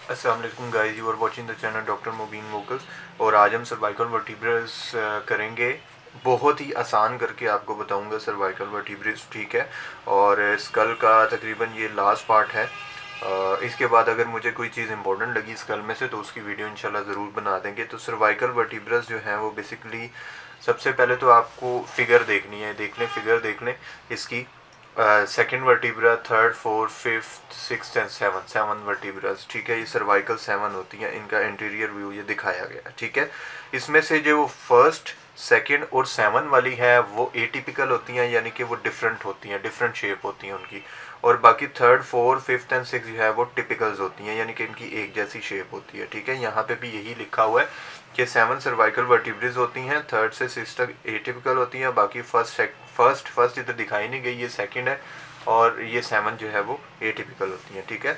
अस्सलाम वालेकुम guys, you are watching the channel doctor Mubeen vocals. और आज हम सर्वाइकल वर्टिब्रल्स करेंगे। बहुत ही आसान करके आपको बताऊंगा सर्वाइकल वर्टिब्रल्स, ठीक है। और स्कल का तकरीबन ये लास्ट पार्ट है। इसके बाद अगर मुझे कोई चीज़ इंपॉर्टेंट लगी स्कल में से तो उसकी वीडियो इंशाल्लाह ज़रूर बना देंगे। तो सर्वाइकल वर्टिब्रल्स जो हैं वो बेसिकली सबसे पहले तो आपको फिगर देखनी है, देख लें फिगर देख लें इसकी। Second vertebra, third, fourth, fifth, six and seven vertebras, ठीक है। ये सर्वाइकल 7 होती हैं, इनका इंटीरियर व्यू ये दिखाया गया है, ठीक है। इसमें से जो फर्स्ट, सेकेंड और 7 वाली है वो एटिपिकल होती हैं, यानी कि वो डिफरेंट होती हैं, डिफरेंट शेप होती हैं उनकी। और बाकी third, fourth, fifth and six जो है वो टिपिकल्स होती हैं, यानी कि इनकी एक जैसी शेप होती है, ठीक है। यहाँ पे भी यही लिखा हुआ है कि 7 सर्वाइकल वर्टिब्रेज होती हैं, थर्ड से सिक्स तक एटिपिकल होती हैं, बाकी फर्स्ट इधर दिखाई नहीं गई, ये सेकंड है, और ये 7 जो है वो एटिपिकल होती हैं, ठीक है।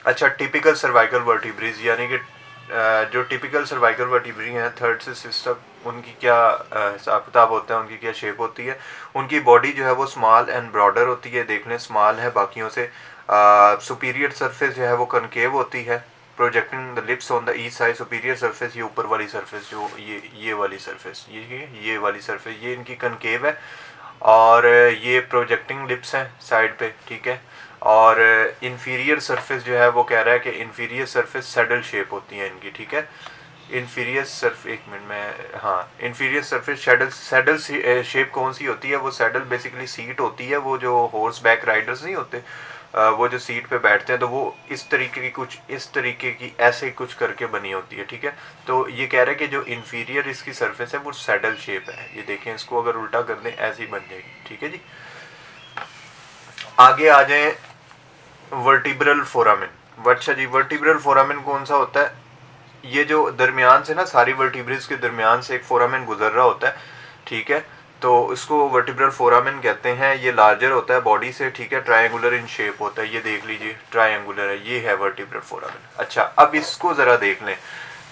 अच्छा, टिपिकल सर्वाइकल वर्टिब्रेज यानी कि जो टिपिकल सर्वाइकल वर्टिब्री हैं थर्ड से सिक्स तक, उनकी क्या हिसाब किताब होता है, उनकी क्या शेप होती है। उनकी बॉडी जो है वो स्मॉल एंड ब्रॉडर होती है, देख लें स्मॉल है बाकियों से। सुपीरियर सरफेस जो है वो कनकेव होती है, projecting the lips on the east side. Superior surface ये ऊपर वाली सरफेस, जो ये वाली सरफेस, ये वाली सरफेस, ये इनकी कनकेव है। और ये प्रोजेक्टिंग लिप्स हैं साइड पे, ठीक है। और इन्फीरियर सरफेस जो है वो कह रहा है कि इन्फीरियर सरफेस सैडल शेप होती है इनकी, ठीक है। इन्फीरियर सरफेस, एक मिनट में, हाँ, इन्फीरियर सरफेस सैडल शेप कौन सी होती है? वो सैडल बेसिकली सीट होती है, वो जो हॉर्स बैक राइडर्स नहीं होते, वो जो सीट पे बैठते हैं तो वो इस तरीके की, कुछ इस तरीके की ऐसे कुछ करके बनी होती है, ठीक है। तो ये कह रहा है कि जो इन्फीरियर इसकी सरफेस है वो सैडल शेप है, ये देखें, इसको अगर उल्टा कर दें ऐसी बन जाएगी, ठीक है जी। आगे आ जाए वर्टिब्रल फोरामेन। अच्छा जी, वर्टिब्रल फोरामेन कौन सा होता है? ये जो दरमियान से ना, सारी वर्टिब्रल्स के दरमियान से एक फोरामेन गुजर रहा होता है, ठीक है। तो इसको वर्टिब्रल फोरामेन कहते हैं। ये लार्जर होता है बॉडी से, ठीक है, ट्रायंगुलर इन शेप होता है, ये देख लीजिए ट्रायंगुलर है, ये है वर्टिब्रल फोरामेन। अच्छा, अब इसको ज़रा देख लें।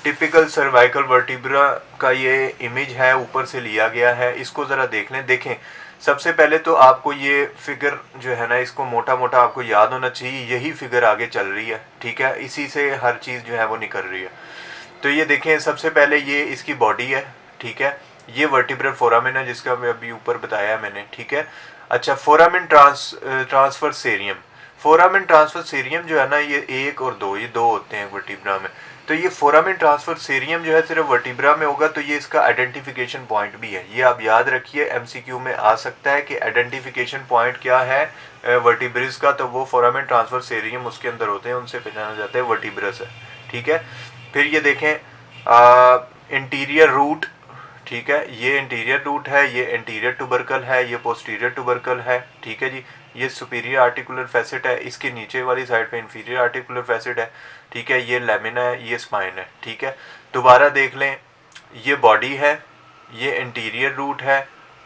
टिपिकल सर्वाइकल वर्टिब्रा का ये इमेज है, ऊपर से लिया गया है, इसको ज़रा देख लें। देखें, सबसे पहले तो आपको ये फिगर जो है ना, इसको मोटा मोटा आपको याद होना चाहिए, यही फिगर आगे चल रही है, ठीक है, इसी से हर चीज़ जो है वो निकल रही है। तो ये देखें, सबसे पहले ये इसकी बॉडी है, ठीक है। ये वर्टिब्रल फोरामेन है जिसका मैं अभी ऊपर बताया मैंने, ठीक है। अच्छा, foramen transfer cerium. Foramen transfer cerium जो है ना, ये एक और दो, ये दो होते हैं वर्टिब्रा में। तो ये फोरामेन ट्रांसफर सेरियम जो है सिर्फ वर्टिब्रा में होगा, तो ये इसका आइडेंटिफिकेशन पॉइंट भी है, ये आप याद रखिए, एमसीक्यू में आ सकता है कि आइडेंटिफिकेशन पॉइंट क्या है वर्टिब्रिस का, तो वो फोरामेन ट्रांसफर सेरियम उसके अंदर होते हैं, उनसे पहचाना जाता है वर्टिब्रस है, ठीक है। फिर ये देखें इंटीरियर रूट, ठीक है, ये इंटीरियर रूट है, ये इंटीरियर टुबरकल है, ये पोस्टीरियर टुबरकल है, ठीक है जी। ये सुपीरियर आर्टिकुलर फैसेट है, इसके नीचे वाली साइड पे इंफीरियर आर्टिकुलर फैसेट है, ठीक है। ये लेमिना है, ये स्पाइन है, ठीक है। दोबारा देख लें, ये बॉडी है, ये इंटीरियर रूट है,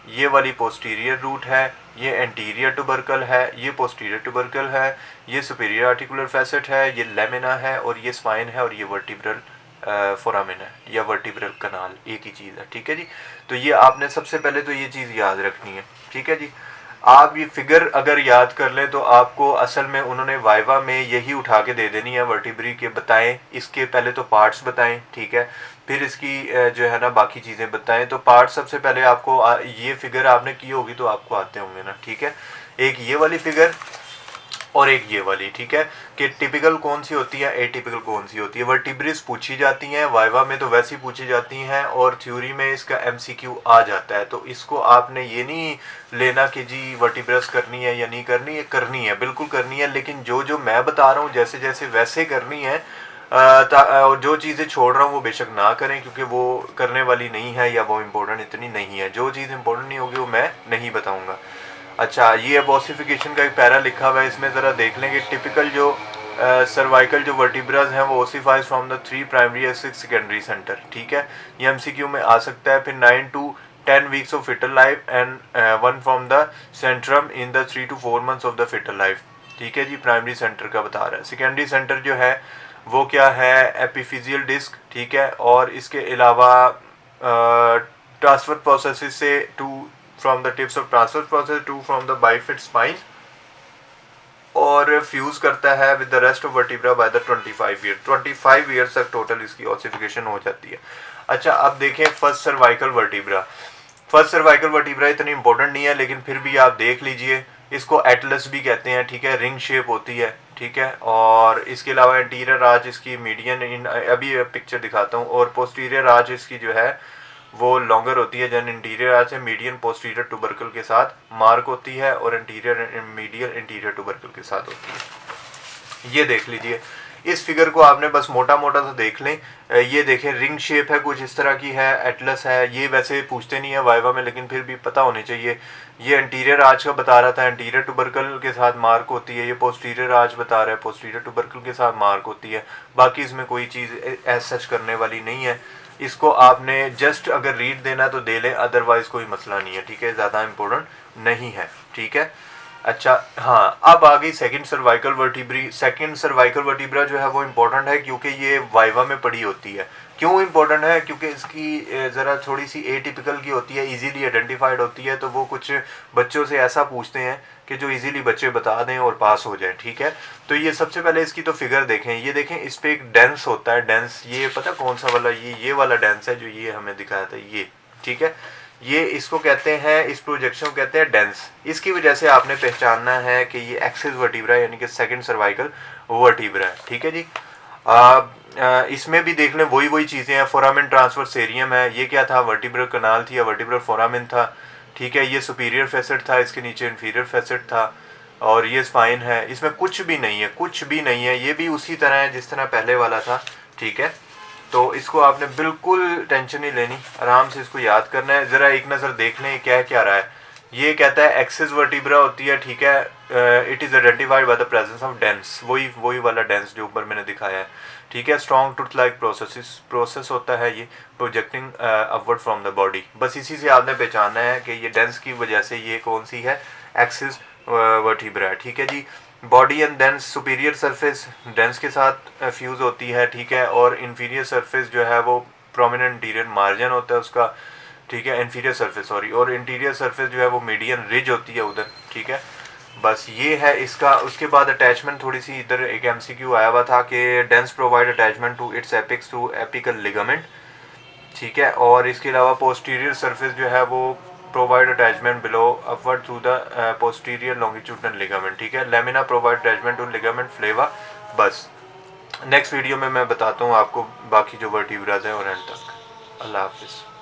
ये वाली पोस्टीरियर रूट है, ये एंटीरियर टुबरकल है, ये पोस्टीरियर टुबरकल है, ये सुपीरियर आर्टिकुलर फैसेट है, ये लेमिना है, और ये स्पाइन है, और ये वर्टिब्रल फोरामेन है या वर्टिब्रल कनाल, एक ही चीज़ है, ठीक है जी। तो ये आपने सबसे पहले तो ये चीज़ याद रखनी है, ठीक है जी। आप ये फिगर अगर याद कर लें तो आपको असल में उन्होंने वाइवा में यही उठा के दे देनी है, वर्टिब्री के बताएं, इसके पहले तो पार्ट्स बताएं, ठीक है, फिर इसकी जो है ना बाकी चीज़ें बताएं। तो पार्ट सबसे पहले आपको ये फिगर आपने की होगी तो आपको आते होंगे ना, ठीक है। एक ये वाली फिगर और एक ये वाली, ठीक है, कि टिपिकल कौन सी होती है, एटिपिकल कौन सी होती है। वर्टिब्रिस पूछी जाती हैं वाइवा में, तो वैसी पूछी जाती हैं, और थ्योरी में इसका एमसीक्यू आ जाता है। तो इसको आपने ये नहीं लेना कि जी वर्टिब्रस करनी है या नहीं करनी है, करनी है, बिल्कुल करनी है, लेकिन जो जो मैं बता रहा हूँ जैसे जैसे वैसे करनी है। और जो चीज़ें छोड़ रहा हूँ वो बेशक ना करें, क्योंकि वो करने वाली नहीं है या वो इम्पोर्टेंट इतनी नहीं है। जो चीज़ इम्पोर्टेंट नहीं होगी वो मैं नहीं बताऊँगा। अच्छा, ये अब ओसिफिकेशन का एक पैरा लिखा हुआ है, इसमें ज़रा देख लें कि टिपिकल जो सर्वाइकल जो वर्टिब्राज हैं वो ओसिफाइज फ्रॉम द 3 प्राइमरी या 6 सेकेंडरी सेंटर, ठीक है। ये एमसीक्यू में आ सकता है। फिर 9 to 10 weeks of fetal life and 1 from the centrum in the 3 to 4 months of the fetal life, ठीक है जी। प्राइमरी सेंटर का बता रहा है। सेकेंडरी सेंटर जो है वो क्या है, एपिफिजियल डिस्क, ठीक है। और इसके अलावा ट्रांसफर प्रोसेस से to from the tips of transverse process to from the bifid spine, और फ्यूज करता है with the rest of vertebra by the 25 year तक टोटल इसकी ऑसिफिकेशन हो जाती है। अच्छा, अब देखें first cervical vertebra. First cervical vertebra इतनी इंपॉर्टेंट नहीं है, लेकिन फिर भी आप देख लीजिए। इसको एटलस भी कहते हैं, ठीक है, रिंग शेप होती है, ठीक है। और इसके अलावा इंटीरियर आर्च इसकी मीडियन, अभी पिक्चर दिखाता हूँ, और पोस्टीरियर आर्च इसकी जो है वो लॉन्गर होती है। जन इंटीरियर आर्च है मीडियन पोस्टीरियर टुबरकल के साथ मार्क होती है, और इंटीरियर मीडियल इंटीरियर टुबरकल के साथ होती है। ये देख लीजिए, इस फिगर को आपने बस मोटा मोटा सा देख लें। ये देखें, रिंग शेप है, कुछ इस तरह की है, एटलस है। ये वैसे पूछते नहीं है वाइवा में, लेकिन फिर भी पता होनी चाहिए। ये इंटीरियर आर्च का बता रहा था, इंटीरियर टुबरकल के साथ मार्क होती है। ये पोस्टीरियर आर्च बता रहा है, पोस्टीरियर टुबरकल के साथ मार्क होती है। बाकी इसमें कोई चीज़ एज सच करने वाली नहीं है। इसको आपने जस्ट अगर रीड देना तो दे लें, अदरवाइज कोई मसला नहीं है, ठीक है, ज़्यादा इंपॉर्टेंट नहीं है, ठीक है। अच्छा, हाँ, अब आ गई second cervical vertebrae. Second cervical vertebra जो है वो इम्पोर्टेंट है, क्योंकि ये वाइवा में पड़ी होती है। क्यों इम्पोर्टेंट है? क्योंकि इसकी ज़रा थोड़ी सी एटिपिकल की होती है, इजीली आइडेंटिफाइड होती है। तो वो कुछ बच्चों से ऐसा पूछते हैं कि जो इजीली बच्चे बता दें और पास हो जाए, ठीक है। तो ये सबसे पहले इसकी तो फिगर देखें। ये देखें, इस पर एक डेंस होता है, डेंस, ये पता कौन सा वाला, ये वाला डेंस है जो ये हमें दिखाया था, ये, ठीक है। ये इसको कहते हैं, इस प्रोजेक्शन को कहते हैं डेंस। इसकी वजह से आपने पहचानना है कि ये एक्सिस वर्टिब्रा यानी कि सेकंड सर्वाइकल वर्टिब्रा है, ठीक है जी। इसमें भी देख लें वही चीज़ें हैं। फोरामेन ट्रांसवर्सेरियम है, ये क्या था, वर्टिब्रल कनाल थी या वर्टिब्रल फोरामेन था, ठीक है। ये सुपीरियर फैसेट था, इसके नीचे इंफीरियर फैसेट था, और ये स्पाइन है। इसमें कुछ भी नहीं है, कुछ भी नहीं है। ये भी उसी तरह है जिस तरह पहले वाला था, ठीक है। तो इसको आपने बिल्कुल टेंशन नहीं लेनी, आराम से इसको याद करना है। ज़रा एक नज़र देख लें क्या क्या रहा है। ये कहता है एक्सिस वर्टिब्रा होती है, ठीक है। It is identified by the presence of dense, वही वाला डेंस जो ऊपर मैंने दिखाया है, ठीक है। स्ट्रॉन्ग टूथ लाइक प्रोसेस होता है ये, projecting upward from the body. बस इसी से आपने पहचानना है कि ये डेंस की वजह से ये कौन सी है, एक्सिस वर्टिब्रा है, ठीक है जी। Body and dens, superior surface dens के साथ फ्यूज़ होती है, ठीक है। और इन्फीरियर सरफेस जो है वो प्रोमिनेंट इंटीरियर मार्जिन होता है उसका, ठीक है, इन्फीरियर सरफेस सॉरी। और इंटीरियर सरफेस जो है वो मीडियन रिज होती है उधर, ठीक है। बस ये है इसका। उसके बाद अटैचमेंट थोड़ी सी, इधर एक एमसीक्यू आया हुआ था कि dens provide attachment to its apex through apical ligament, ठीक है। और इसके अलावा पोस्टीरियर सरफेस जो है वो provide attachment below upward through the posterior longitudinal ligament, ठीक है। Lamina provide attachment to ligament flava. बस नेक्स्ट वीडियो में मैं बताता हूँ आपको बाकी जो वर्टिब्राज हैं और एंड तक। अल्लाह हाफिज़।